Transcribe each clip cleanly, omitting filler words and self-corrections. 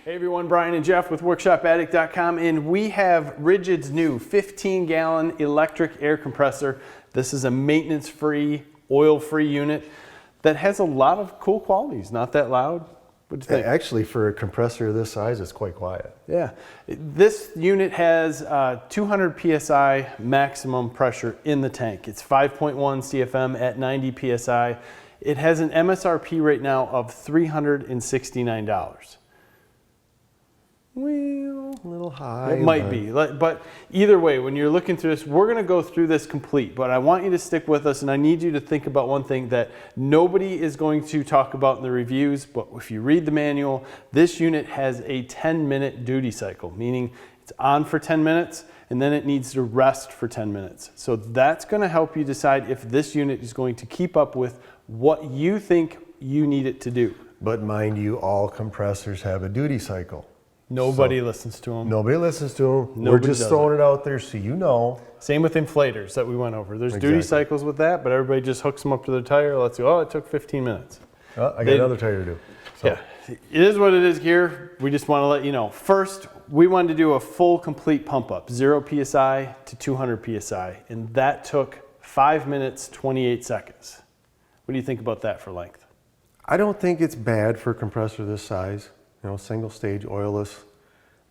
Hey everyone, Brian and Jeff with WorkshopAddict.com, and we have Ridgid's new 15-gallon electric air compressor. This is a maintenance-free, oil-free unit that has a lot of cool qualities. Not that loud. What do you think? Actually, for a compressor this size, it's quite quiet. Yeah. This unit has 200 PSI maximum pressure in the tank. It's 5.1 SCFM at 90 PSI. It has an MSRP right now of $369. Well, a little high. It might be, but either way, when you're looking through this, we're going to go through this complete, but I want you to stick with us, and I need you to think about one thing that nobody is going to talk about in the reviews, but if you read the manual, this unit has a 10-minute duty cycle, meaning it's on for 10 minutes, and then it needs to rest for 10 minutes. So that's going to help you decide if this unit is going to keep up with what you think you need it to do. But mind you, all compressors have a duty cycle. Nobody listens to them. Nobody listens to them. We're just does throwing it out there so you know. Same with inflators that we went over. There's Exactly. duty cycles with that, but everybody just hooks them up to their tire. Let's go, oh, it took 15 minutes. Oh, I got another tire to do. So. Yeah, it is what it is here. We just want to let you know. First, we wanted to do a full complete pump up, 0 PSI to 200 PSI, and that took 5 minutes, 28 seconds. What do you think about that for length? I don't think it's bad for a compressor this size. You know, single stage, oilless.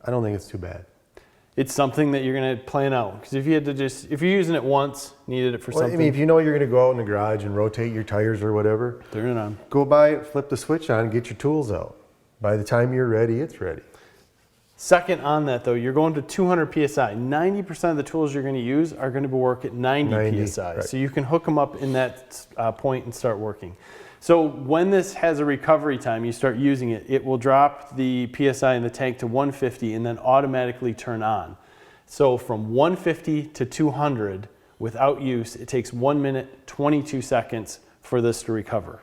I don't think it's too bad. It's something that you're going to plan out, because if you had to if you're using it once, needed it for something. I mean, if you know you're going to go out in the garage and rotate your tires or whatever, turn it on. Go by it, flip the switch on, get your tools out. By the time you're ready, it's ready. Second on that though, you're going to 200 PSI. 90% of the tools you're going to use are going to work at 90 PSI. Right. So you can hook them up in that point and start working. So when this has a recovery time, you start using it, it will drop the PSI in the tank to 150 and then automatically turn on. So from 150 to 200 without use, it takes 1 minute, 22 seconds for this to recover.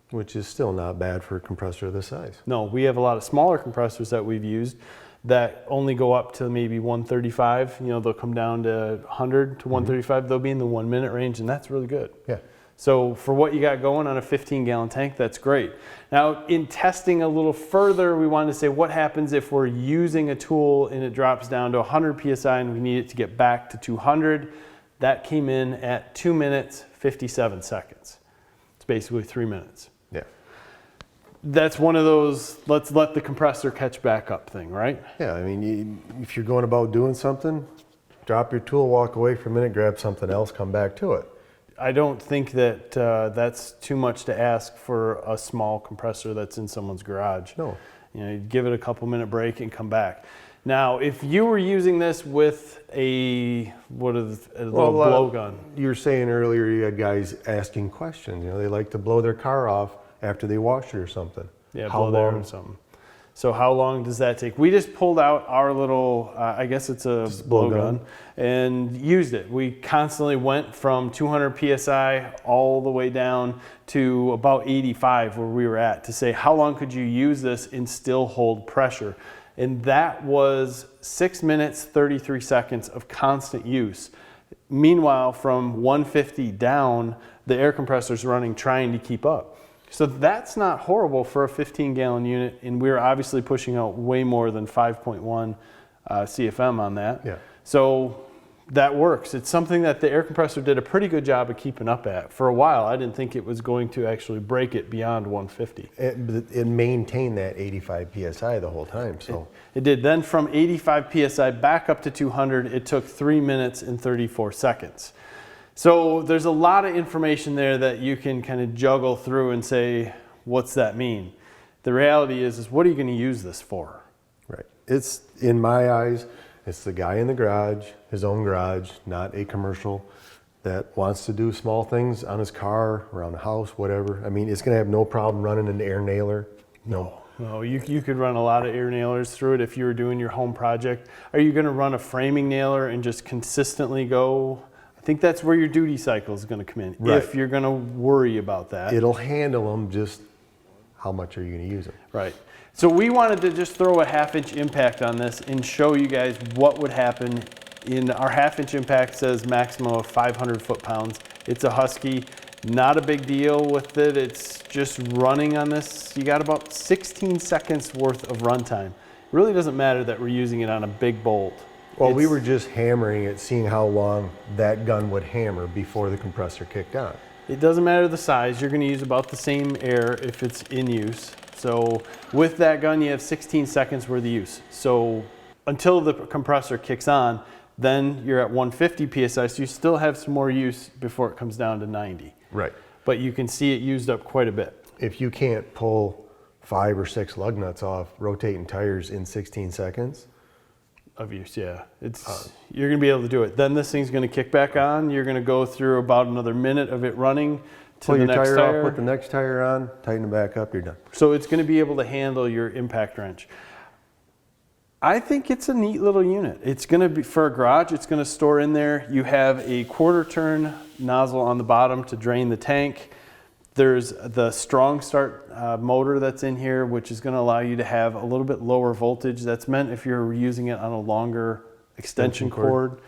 Which is still not bad for a compressor this size. No, we have a lot of smaller compressors that we've used that only go up to maybe 135. You know, they'll come down to 100 to 135. They'll be in the 1 minute range, and that's really good. Yeah. So for what you got going on a 15-gallon tank, that's great. Now, in testing a little further, we wanted to say what happens if we're using a tool and it drops down to 100 PSI and we need it to get back to 200. That came in at 2 minutes, 57 seconds. It's basically 3 minutes. Yeah. That's one of those, let's let the compressor catch back up thing, right? Yeah, I mean, if you're going about doing something, drop your tool, walk away for a minute, grab something else, come back to it. I don't think that that's too much to ask for a small compressor that's in someone's garage. No. You know, you give it a couple minute break and come back. Now, if you were using this with a little blowgun. You were saying earlier you had guys asking questions. You know, they like to blow their car off after they wash it or something. Yeah, how blow the air long? or something. So how long does that take? We just pulled out our little, I guess it's a blowgun, and used it. We constantly went from 200 PSI all the way down to about 85 where we were at to say how long could you use this and still hold pressure. And that was 6 minutes, 33 seconds of constant use. Meanwhile, from 150 down, the air compressor's running trying to keep up. So that's not horrible for a 15-gallon unit, and we're obviously pushing out way more than 5.1 CFM on that. Yeah. So that works. It's something that the air compressor did a pretty good job of keeping up at. For a while, I didn't think it was going to actually break it beyond 150. It maintained that 85 PSI the whole time. So It did. Then from 85 PSI back up to 200, it took 3 minutes and 34 seconds. So there's a lot of information there that you can kind of juggle through and say, what's that mean? The reality is what are you going to use this for? Right. It's, in my eyes, it's the guy in the garage, his own garage, not a commercial, that wants to do small things on his car, around the house, whatever. I mean, it's going to have no problem running an air nailer. No. No, you could run a lot of air nailers through it if you were doing your home project. Are you going to run a framing nailer and just consistently go? I think that's where your duty cycle is going to come in, right. If you're going to worry about that. It'll handle them, just how much are you going to use them? Right. So we wanted to just throw a 1/2-inch impact on this and show you guys what would happen. In our 1/2-inch impact says maximum of 500 foot-pounds. It's a Husky. Not a big deal with it. It's just running on this. You got about 16 seconds worth of runtime. really doesn't matter that we're using it on a big bolt. Well, we were just hammering it, seeing how long that gun would hammer before the compressor kicked on. It doesn't matter the size, you're gonna use about the same air if it's in use. So with that gun, you have 16 seconds worth of use. So until the compressor kicks on, then you're at 150 PSI, so you still have some more use before it comes down to 90. Right. But you can see it used up quite a bit. If you can't pull 5 or 6 lug nuts off rotating tires in 16 seconds, of use, yeah. You're gonna be able to do it. Then this thing's gonna kick back on. You're gonna go through about another minute of it running to pull the your next tire tire. off, put the next tire on, tighten it back up, you're done. So it's gonna be able to handle your impact wrench. I think it's a neat little unit. It's gonna be, for a garage, it's gonna store in there. You have a 1/4 turn nozzle on the bottom to drain the tank. There's the strong start motor that's in here, which is going to allow you to have a little bit lower voltage. That's meant if you're using it on a longer extension cord.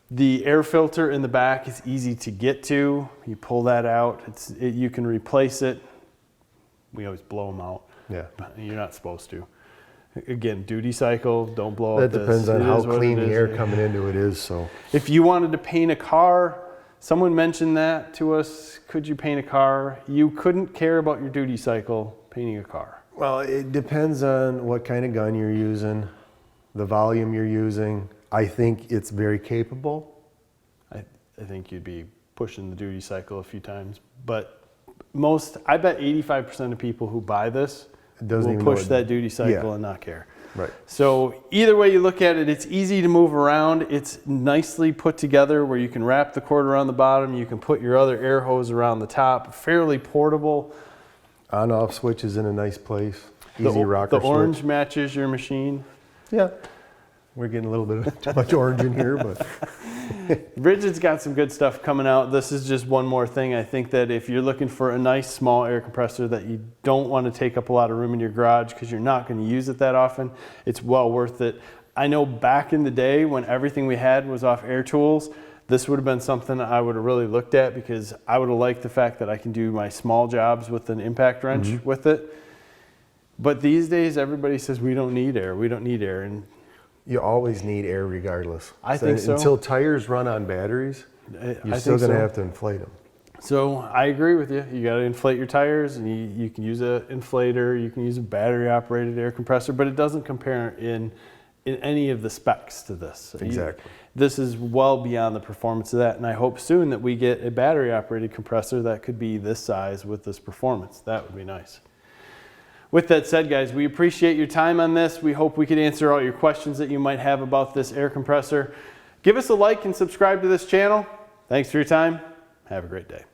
The air filter in the back is easy to get to. You pull that out. You can replace it. We always blow them out. Yeah. You're not supposed to. Again, duty cycle, don't blow That up this. depends on It how is what clean it the is. air coming into it is. So If you wanted to paint a car, someone mentioned that to us, could you paint a car? You couldn't care about your duty cycle painting a car. well, it depends on what kind of gun you're using, the volume you're using. I think it's very capable. I think you'd be pushing the duty cycle a few times, but I bet 85% of people who buy this Doesn't will even know push it- that duty cycle Yeah. and not care. Right. So either way you look at it, it's easy to move around. It's nicely put together where you can wrap the cord around the bottom. You can put your other air hose around the top. Fairly portable. On-off switch is in a nice place. Easy rocker The orange switch. matches your machine. Yeah. We're getting a little bit of too much orange in here, but Ridgid's got some good stuff coming out. This is just one more thing. I think that if you're looking for a nice small air compressor that you don't want to take up a lot of room in your garage because you're not going to use it that often, it's well worth it. I know back in the day when everything we had was off Air Tools, this would have been something I would have really looked at because I would have liked the fact that I can do my small jobs with an impact wrench with it. But these days, everybody says we don't need air. We don't need air. And you always need air regardless. I think so. Until tires run on batteries, you're still going to have to inflate them. So I agree with you. You got to inflate your tires, and you can use an inflator. You can use a battery-operated air compressor, but it doesn't compare in any of the specs to this. Exactly. This is well beyond the performance of that, and I hope soon that we get a battery-operated compressor that could be this size with this performance. That would be nice. With that said, guys, we appreciate your time on this. We hope we could answer all your questions that you might have about this air compressor. Give us a like and subscribe to this channel. Thanks for your time. Have a great day.